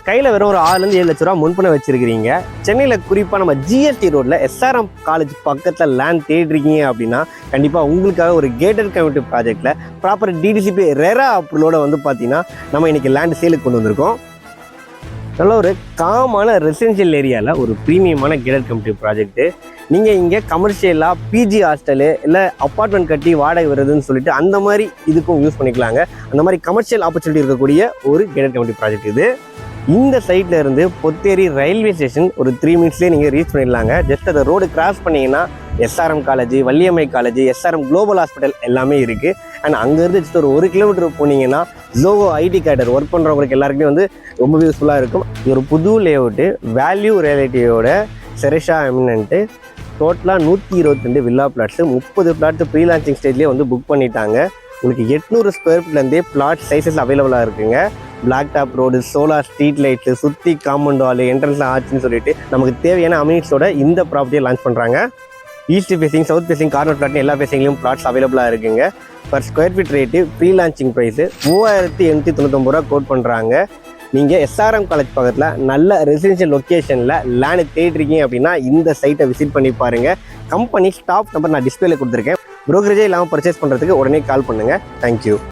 கையில் வெறும் ஒரு 6 to 7 லட்ச ரூபா முன்பணம் வச்சிருக்கிறீங்க, சென்னையில் குறிப்பாக நம்ம ஜிஎஸ்டி ரோட்டில் எஸ்ஆர்எம் காலேஜ் பக்கத்தில் லேண்ட் தேடிருக்கீங்க அப்படின்னா கண்டிப்பாக உங்களுக்காக ஒரு கேட்டட் கம்யூனிட்டி ப்ராஜெக்டில் ப்ராப்பர் டிடிசிபி ரெரா அப்ரூவோட வந்து பார்த்தீங்கன்னா நம்ம இன்றைக்கி லேண்ட் சேலுக்கு கொண்டு வந்திருக்கோம். நல்ல ஒரு காமான ரெசிடென்ஷியல் ஏரியாவில் ஒரு ப்ரீமியமான கேட்டட் கம்யூனிட்டி ப்ராஜெக்ட்டு. நீங்கள் இங்கே கமர்ஷியலாக பிஜி ஹாஸ்டலு இல்லை அப்பார்ட்மெண்ட் கட்டி வாடகை வருதுன்னு சொல்லிட்டு அந்த மாதிரி இதுக்கும் யூஸ் பண்ணிக்கலாங்க. அந்த மாதிரி கமர்ஷியல் ஆப்பர்ச்சுனிட்டி இருக்கக்கூடிய ஒரு கேட்டட் கம்யூனிட்டி ப்ராஜெக்ட் இது. இந்த சைட்டில் இருந்து பொத்தேரி ரயில்வே ஸ்டேஷன் ஒரு 3 minutesலேயே நீங்கள் ரீச் பண்ணிடலாங்க. ஜஸ்ட் அந்த ரோடு கிராஸ் பண்ணிங்கன்னா SRM college, Valliammai college, SRM global hospital எல்லாமே இருக்குது. அண்ட் அங்கேருந்து ஜஸ்ட் ஒரு 1 kilometer போனீங்கன்னா ஜோகோ ஐடி கேடர் ஒர்க் பண்ணுறவங்களுக்கு எல்லாருக்குமே வந்து ரொம்பவே யூஸ்ஃபுல்லாக இருக்கும். இது ஒரு புது லேஅவுட்டு, வேல்யூ ரியாலிட்டியோட செரிஷா எமினன்ட்டு. டோட்டலாக 122 villa plots, 30 plot pre launching ஸ்டேஜ்லேயே வந்து புக் பண்ணிட்டாங்க. உங்களுக்கு 800 square feetலேருந்தே பிளாட் சைஸஸ் அவைலபிளாக இருக்குங்க. Black top road, solar street lights, சுற்றி காம்பவுண்ட் வால், என்ட்ரன்ஸில் ஆச்சுன்னு சொல்லிட்டு நமக்கு தேவையான அமினிட்டிஸோட இந்த ப்ராப்பர்ட்டியை லான்ச் பண்ணுறாங்க. East facing, south facing, corner பிளாட்னு எல்லா ஃபேசிங்லையும் பிளாட்ஸ் அவைலபிளாக இருக்குங்க. Per square feet rate pre launching price 3899 ரூபா கோட் பண்ணுறாங்க. நீங்கள் எஸ்ஆர்எம் காலேஜ் பக்கத்தில் நல்ல ரெசிடென்ஷியல் லொக்கேஷனில் லேண்டு தேடிருக்கீங்க அப்படின்னா இந்த சைட்டை விசிட் பண்ணி பாருங்கள். கம்பெனி ஸ்டாஃப் நம்பர் நான் டிஸ்பிளேல கொடுத்துருக்கேன். ப்ரோக்கரேஜே இல்லாமல் பர்ச்சேஸ் பண்ணுறதுக்கு உடனே கால் பண்ணுங்கள். தேங்க்யூ.